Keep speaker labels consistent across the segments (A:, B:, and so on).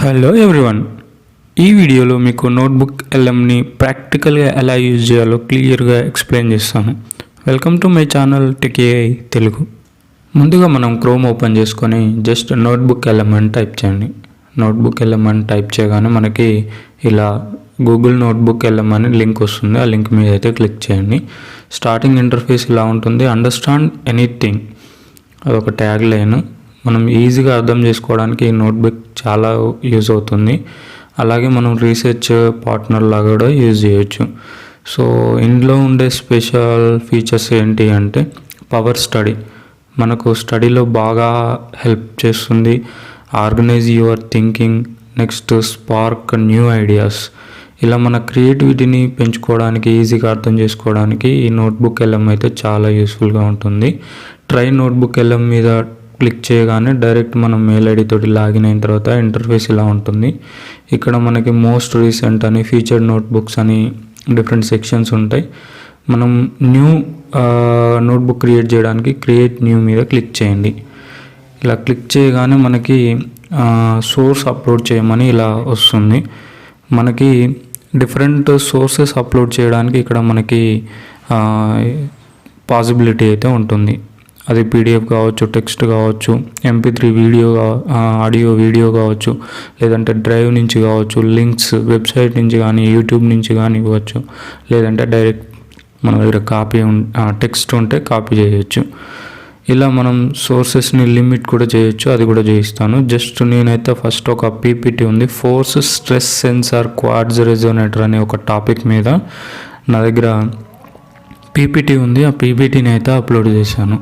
A: Hello everyone, ఈ వీడియోలో మీకు నోట్బుక్ ఎల్ఎంని ప్రాక్టికల్గా ఎలా యూజ్ చేయాలో క్లియర్గా ఎక్స్ప్లెయిన్ చేస్తాను. Welcome to my channel tech AI Telugu. ముందుగా మనం క్రోమ్ ఓపెన్ చేసుకొని జస్ట్ నోట్బుక్ ఎల్ఎం అని టైప్ చేయండి. నోట్బుక్ ఎల్ఎం అని టైప్ చేయగానే మనకి ఇలా గూగుల్ నోట్బుక్ ఎల్ఎం అని లింక్ వస్తుంది. ఆ లింక్ మీద అయితే క్లిక్ చేయండి. స్టార్టింగ్ ఇంటర్ఫేస్ ఇలా ఉంటుంది. అండర్స్టాండ్ ఎనీథింగ్ అదొక ట్యాగ్ లైన్. మనం ఈజీగా అర్థం చేసుకోవడానికి ఈ నోట్బుక్ చాలా యూజ్ అవుతుంది. అలాగే మనం రీసెర్చ్ పార్ట్నర్ లాగా కూడా యూజ్ చేయొచ్చు. సో ఇందులో ఉండే స్పెషల్ ఫీచర్స్ ఏంటి అంటే పవర్ స్టడీ, మనకు స్టడీలో బాగా హెల్ప్ చేస్తుంది. Organise your thinking, next spark new ideas. ఇలా మన క్రియేటివిటీని పెంచుకోవడానికి, ఈజీగా అర్థం చేసుకోవడానికి ఈ నోట్బుక్ ఎల్ఎం అయితే చాలా యూస్ఫుల్గా ఉంటుంది. ట్రై నోట్బుక్ ఎల్ఎం మీద క్లిక్ చేయగానే డైరెక్ట్ మనం మెయిల్ ఐడి తోటి లాగిన్ అయిన తర్వాత ఇంటర్ఫేస్ ఇలా ఉంటుంది. ఇక్కడ మనకి మోస్ట్ రీసెంట్ అని, ఫీచర్డ్ నోట్బుక్స్ అని డిఫరెంట్ సెక్షన్స్ ఉంటాయి. మనం న్యూ నోట్బుక్ క్రియేట్ చేయడానికి క్రియేట్ న్యూ మీద క్లిక్ చేయండి. ఇలా క్లిక్ చేయగానే మనకి సోర్స్ అప్లోడ్ చేయమని ఇలా వస్తుంది. మనకి డిఫరెంట్ సోర్సెస్ అప్లోడ్ చేయడానికి ఇక్కడ మనకి పాసిబిలిటీ అయితే ఉంటుంది. అది పీడిఎఫ్ కావచ్చు, టెక్స్ట్ కావచ్చు, MP3 వీడియో, ఆడియో వీడియో కావచ్చు, లేదంటే డ్రైవ్ నుంచి కావచ్చు, లింక్స్ వెబ్సైట్ నుంచి కానీ, యూట్యూబ్ నుంచి కానీ ఇవ్వచ్చు, లేదంటే డైరెక్ట్ మన దగ్గర టెక్స్ట్ ఉంటే కాపీ చేయొచ్చు. ఇలా మనం సోర్సెస్ని లిమిట్ కూడా చేయొచ్చు, అది కూడా చేయిస్తాను. జస్ట్ నేనైతే ఫస్ట్ ఒక PPT ఉంది, ఫోర్స్ స్ట్రెస్ సెన్సార్ క్వార్ట్జ్ రెజోనేటర్ అనే ఒక టాపిక్ మీద నా దగ్గర PPT ఉంది. ఆ PPTని అయితే అప్లోడ్ చేశాను.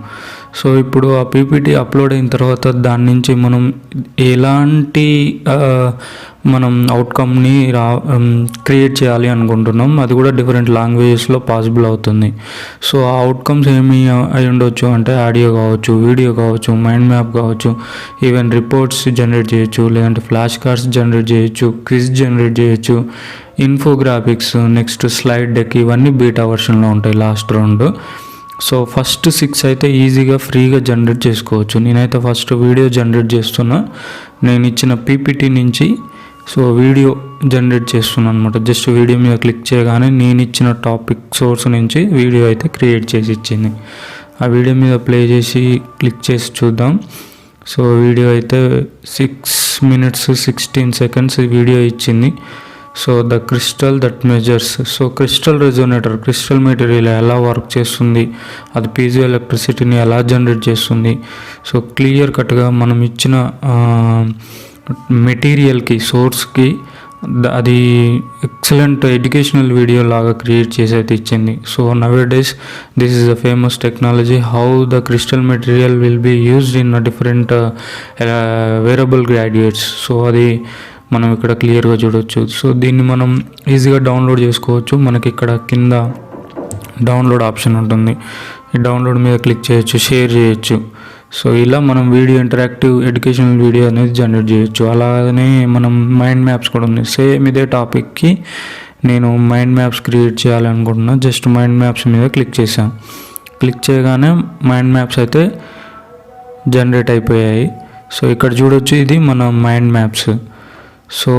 A: సో ఇప్పుడు ఆ PPT అప్లోడ్ అయిన తర్వాత దాని నుంచి మనం ఎలాంటి మనం అవుట్కమ్ని క్రియేట్ చేయాలి అనుకుంటున్నాం, అది కూడా డిఫరెంట్ లాంగ్వేజెస్లో పాసిబుల్ అవుతుంది. సో ఆ అవుట్కమ్స్ ఏమి అయి ఉండొచ్చు అంటే ఆడియో కావచ్చు, వీడియో కావచ్చు, మైండ్ మ్యాప్ కావచ్చు, ఈవెన్ రిపోర్ట్స్ జనరేట్ చేయొచ్చు, లేదంటే ఫ్లాష్ కార్డ్స్ జనరేట్ చేయొచ్చు, క్విజ్ జనరేట్ చేయొచ్చు, ఇన్ఫోగ్రాఫిక్స్, నెక్స్ట్ స్లైడ్ డెక్, ఇవన్నీ బీటా వర్షన్లో ఉంటాయి లాస్ట్ రౌండ్. సో ఫస్ట్ 6 అయితే ఈజీగా ఫ్రీగా జనరేట్ చేసుకోవచ్చు. నేనైతే ఫస్ట్ వీడియో జనరేట్ చేస్తున్నా. నేను ఇచ్చిన PPT నుంచి సో వీడియో జనరేట్ చేస్తున్నాను అనమాట. జస్ట్ వీడియో మీద క్లిక్ చేయగానే నేను ఇచ్చిన టాపిక్ సోర్స్ నుంచి వీడియో అయితే క్రియేట్ చేసి ఇచ్చింది. ఆ వీడియో మీద ప్లే చేసి క్లిక్ చేసి చూద్దాం. సో వీడియో అయితే 6 minutes 16 seconds వీడియో ఇచ్చింది. So the crystal that measures, so crystal resonator, crystal material ఎలా వర్క్ చేస్తుంది, అది పీజో ఎలక్ట్రిసిటీని ఎలా జనరేట్ చేస్తుంది, సో క్లియర్ కట్గా మనం ఇచ్చిన మెటీరియల్కి, సోర్స్కి అది ఎక్సలెంట్ ఎడ్యుకేషనల్ వీడియో లాగా క్రియేట్ చేసి అయితే ఇచ్చింది. So nowadays this is a famous technology, how the crystal material will be used in different wearable graduates. సో అది మనం ఇక్కడ క్లియర్గా చూడవచ్చు. సో దీన్ని మనం ఈజీగా డౌన్లోడ్ చేసుకోవచ్చు. మనకి ఇక్కడ కింద డౌన్లోడ్ ఆప్షన్ ఉంటుంది. ఈ డౌన్లోడ్ మీద క్లిక్ చేయొచ్చు, షేర్ చేయొచ్చు. సో ఇలా మనం వీడియో, ఇంటరాక్టివ్ ఎడ్యుకేషనల్ వీడియో అనేది జనరేట్ చేయొచ్చు. అలానే మనం మైండ్ మ్యాప్స్ కూడా ఉంది. సేమ్ ఇదే టాపిక్కి నేను మైండ్ మ్యాప్స్ క్రియేట్ చేయాలనుకుంటున్నా. జస్ట్ మైండ్ మ్యాప్స్ మీద క్లిక్ చేశాను. క్లిక్ చేయగానే మైండ్ మ్యాప్స్ అయితే జనరేట్ అయిపోయాయి. సో ఇక్కడ చూడొచ్చు, ఇది మన మైండ్ మ్యాప్స్. సో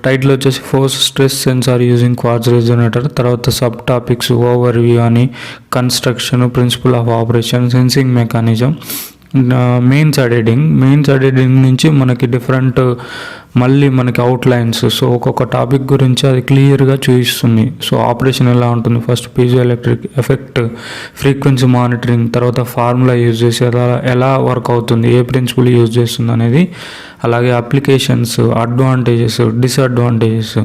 A: టైటిల్ వచ్చేసి force stress sensor using quartz resonator, తర్వాత సబ్ టాపిక్స్ ఓవర్ వ్యూ అని, construction, principle of operation, sensing mechanism, mains editing నుంచి మనకి డిఫరెంట్ మళ్ళీ మనకి అవుట్లైన్స్. సో ఒక్కొక్క టాపిక్ గురించి అది క్లియర్గా చూపిస్తుంది. సో ఆపరేషన్ ఎలా ఉంటుంది, first piezo electric effect, frequency monitoring, తర్వాత ఫార్ములా యూజ్ చేసి ఎలా వర్క్ అవుతుంది, ఏ ప్రిన్సిపల్ యూజ్ చేస్తుంది అనేది, అలాగే అప్లికేషన్స్, అడ్వాంటేజెస్, డిసడ్వాంటేజెస్.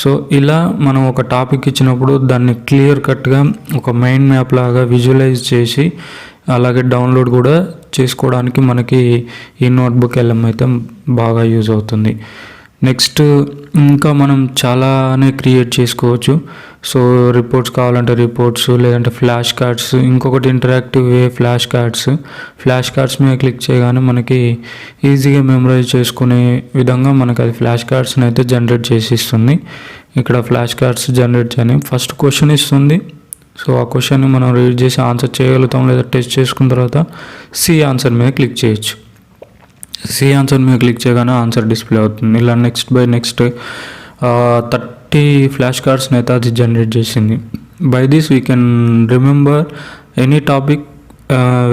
A: సో ఇలా మనం ఒక టాపిక్ ఇచ్చినప్పుడు దాన్ని క్లియర్ కట్గా ఒక మైండ్ మ్యాప్ లాగా విజువలైజ్ చేసి అలాగే డౌన్లోడ్ కూడా చేసుకోవడానికి మనకి ఈ నోట్బుక్ ఎల్ఎం అయితే బాగా యూజ్ అవుతుంది. నెక్స్ట్ ఇంకా మనం చాలానే క్రియేట్ చేసుకోవచ్చు. సో రిపోర్ట్స్ కావాలంటే రిపోర్ట్స్, లేదంటే ఫ్లాష్ కార్డ్స్, ఇంకొకటి ఇంటరాక్టివ్ ఫ్లాష్ కార్డ్స్ మీద క్లిక్ చేయగానే మనకి ఈజీగా మెమరైజ్ చేసుకునే విధంగా మనకి అది ఫ్లాష్ కార్డ్స్ని అయితే జనరేట్ చేసి ఇస్తుంది. ఇక్కడ ఫ్లాష్ కార్డ్స్ జనరేట్ చేయని ఫస్ట్ క్వశ్చన్ ఇస్తుంది. సో ఆ క్వశ్చన్ని మనం రీడ్ చేసి ఆన్సర్ చేయగలుగుతాం, లేదా టెస్ట్ చేసుకున్న తర్వాత ఆన్సర్ మీద క్లిక్ చేయొచ్చు. సి ఆన్సర్ మీద క్లిక్ చేయగానే ఆన్సర్ డిస్ప్లే అవుతుంది. ఇలా నెక్స్ట్ బై నెక్స్ట్ 30 ఫ్లాష్ కార్డ్స్ని అయితే అది జనరేట్ చేసింది. By this we can remember any topic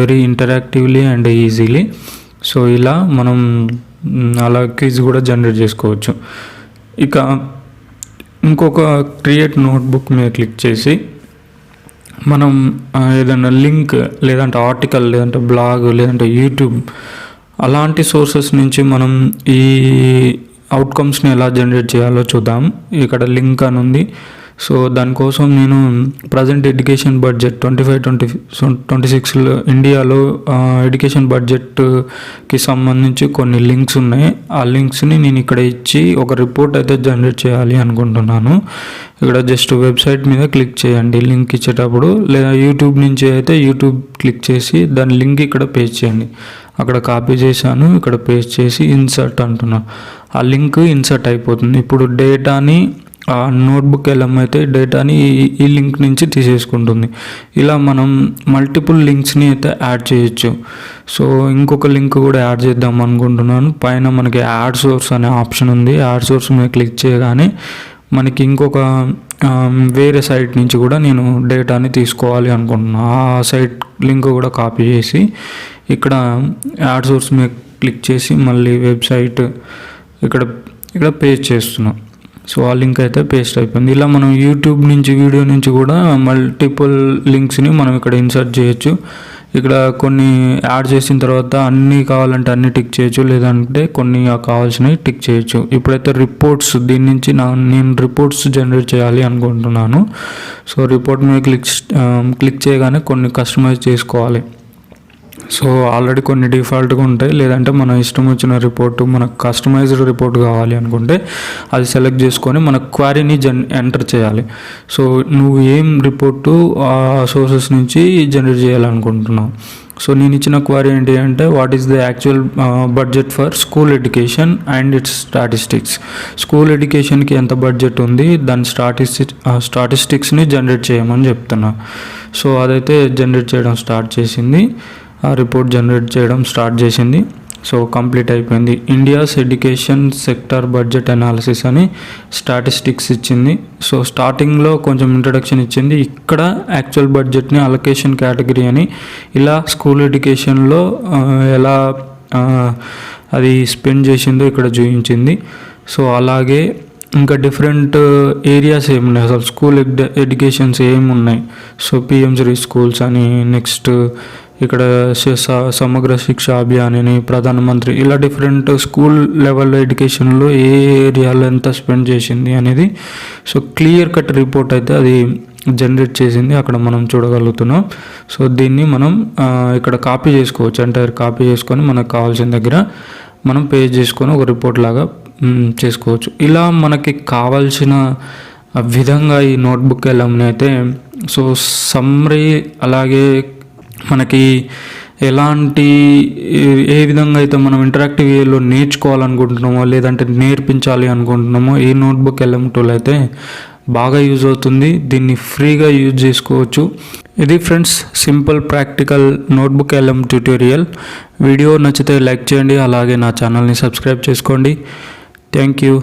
A: very interactively and easily. So ఇలా మనం అలా క్విజ్ కూడా జనరేట్ చేసుకోవచ్చు. ఇక ఇంకొక క్రియేట్ నోట్బుక్ మీద క్లిక్ చేసి మనం ఏదైనా లింక్ లేదంటే ఆర్టికల్ లేదంటే బ్లాగ్ లేదంటే యూట్యూబ్ అలాంటి సోర్సెస్ నుంచి మనం ఈ అవుట్కమ్స్ని ఎలా జనరేట్ చేయాలో చూద్దాం. ఇక్కడ లింక్ అని ఉంది. సో దానికోసం నేను ప్రజెంట్ ఎడ్యుకేషన్ బడ్జెట్ 25-26లో ఇండియాలో ఎడ్యుకేషన్ బడ్జెట్కి సంబంధించి కొన్ని లింక్స్ ఉన్నాయి. ఆ లింక్స్ని నేను ఇక్కడ ఇచ్చి ఒక రిపోర్ట్ అయితే జనరేట్ చేయాలి అనుకుంటున్నాను. ఇక్కడ జస్ట్ వెబ్సైట్ మీద క్లిక్ చేయండి లింక్ ఇచ్చేటప్పుడు, లేదా యూట్యూబ్ నుంచి అయితే యూట్యూబ్ క్లిక్ చేసి దాని లింక్ ఇక్కడ పేస్ట్ చేయండి. అక్కడ కాపీ చేశాను, ఇక్కడ పేస్ట్ చేసి ఇన్సర్ట్ అంటున్నాను. ఆ లింక్ ఇన్సర్ట్ అయిపోతుంది. ఇప్పుడు డేటాని ఆ నోట్బుక్ ఎల్ఎం అయితే డేటాని ఈ లింక్ నుంచి తీసేసుకుంటుంది. ఇలా మనం మల్టిపుల్ లింక్స్ని అయితే యాడ్ చేయొచ్చు. సో ఇంకొక లింక్ కూడా యాడ్ చేద్దాం అనుకుంటున్నాను. పైన మనకి యాడ్ సోర్స్ అనే ఆప్షన్ ఉంది. యాడ్ సోర్స్ మీద క్లిక్ చేయగానే మనకి ఇంకొక వేరే సైట్ నుంచి కూడా నేను డేటాని తీసుకోవాలి అనుకుంటున్నాను. ఆ సైట్ లింక్ కూడా కాపీ చేసి ఇక్కడ యాడ్ సోర్స్ మీద క్లిక్ చేసి మళ్ళీ వెబ్సైట్ ఇక్కడ పేస్ట్ చేస్తున్నాం. సో ఆ లింక్ అయితే పేస్ట్ అయిపోయింది. ఇలా మనం యూట్యూబ్ నుంచి వీడియో నుంచి కూడా మల్టిపుల్ లింక్స్ని మనం ఇక్కడ ఇన్సర్ట్ చేయొచ్చు. ఇక్కడ కొన్ని యాడ్ చేసిన తర్వాత అన్నీ కావాలంటే అన్నీ టిక్ చేయొచ్చు, లేదంటే కొన్ని కావాల్సినవి టిక్ చేయొచ్చు. ఇప్పుడైతే రిపోర్ట్స్, దీని నుంచి నేను రిపోర్ట్స్ జనరేట్ చేయాలి అనుకుంటున్నాను. సో రిపోర్ట్ మీద క్లిక్ చేయగానే కొన్ని కస్టమైజ్ చేసుకోవాలి. సో ఆల్రెడీ కొన్ని డిఫాల్ట్గా ఉంటాయి, లేదంటే మన ఇష్టం వచ్చిన రిపోర్టు, మనకు కస్టమైజ్డ్ రిపోర్ట్ కావాలి అనుకుంటే అది సెలెక్ట్ చేసుకొని మన క్వారీని ఎంటర్ చేయాలి. సో నువ్వు ఏం రిపోర్టు ఆ సోర్సెస్ నుంచి జనరేట్ చేయాలనుకుంటున్నావు. సో నేను ఇచ్చిన క్వారీ ఏంటి అంటే what is the actual budget for school education and it's statistics. School ఎడ్యుకేషన్కి ఎంత బడ్జెట్ ఉంది, దాని స్టాటిస్టిక్స్ని జనరేట్ చేయమని చెప్తున్నా. సో అదైతే జనరేట్ చేయడం స్టార్ట్ చేసింది. ఆ రిపోర్ట్ జనరేట్ చేయడం స్టార్ట్ చేసింది. సో కంప్లీట్ అయిపోయింది. India's education sector budget analysis అని స్టాటిస్టిక్స్ ఇచ్చింది. సో స్టార్టింగ్లో కొంచెం ఇంట్రడక్షన్ ఇచ్చింది. ఇక్కడ యాక్చువల్ బడ్జెట్ని అలొకేషన్ కేటగిరీ అని ఇలా స్కూల్ ఎడ్యుకేషన్లో ఎలా అది స్పెండ్ చేసిందో ఇక్కడ చూపించింది. సో అలాగే ఇంకా డిఫరెంట్ ఏరియాస్ ఏమున్నాయి, అసలు స్కూల్ ఎడ్యుకేషన్స్ ఏమున్నాయి. సో పిఎంశ్రీ స్కూల్స్ అని, నెక్స్ట్ ఇక్కడ సమగ్ర శిక్ష అభియాన్ అని, ప్రధానమంత్రి, ఇలా డిఫరెంట్ స్కూల్ లెవెల్ ఎడ్యుకేషన్లో ఏ ఏరియాలో ఎంత స్పెండ్ చేసింది అనేది సో క్లియర్ కట్ రిపోర్ట్ అయితే అది జనరేట్ చేసింది. అక్కడ మనం చూడగలుగుతున్నాం. సో దీన్ని మనం ఇక్కడ కాపీ చేసుకోవచ్చు. అంటే కాపీ చేసుకొని మనకు కావాల్సిన దగ్గర మనం పేస్ట్ చేసుకొని ఒక రిపోర్ట్ లాగా చేసుకోవచ్చు. ఇలా మనకి కావాల్సిన విధంగా ఈ నోట్బుక్ ఎల్ఎంని అయితే సో సమ్మరీ, అలాగే మనకి ఎలాంటి ఏ విధంగా అయితే మనం ఇంటరాక్టివ్ వేలో నేర్చుకోవాలనుకుంటున్నామో లేదంటే నేర్పించాలి అనుకుంటున్నామో ఈ నోట్బుక్ ఎల్ఎం టూల్ అయితే బాగా యూజ్ అవుతుంది. దీన్ని ఫ్రీగా యూజ్ చేసుకోవచ్చు. ఇది friends simple practical notebook LM tutorial. Video నచ్చితే లైక్ చేయండి, అలాగే నా ఛానల్ని సబ్స్క్రైబ్ చేసుకోండి. Thank you.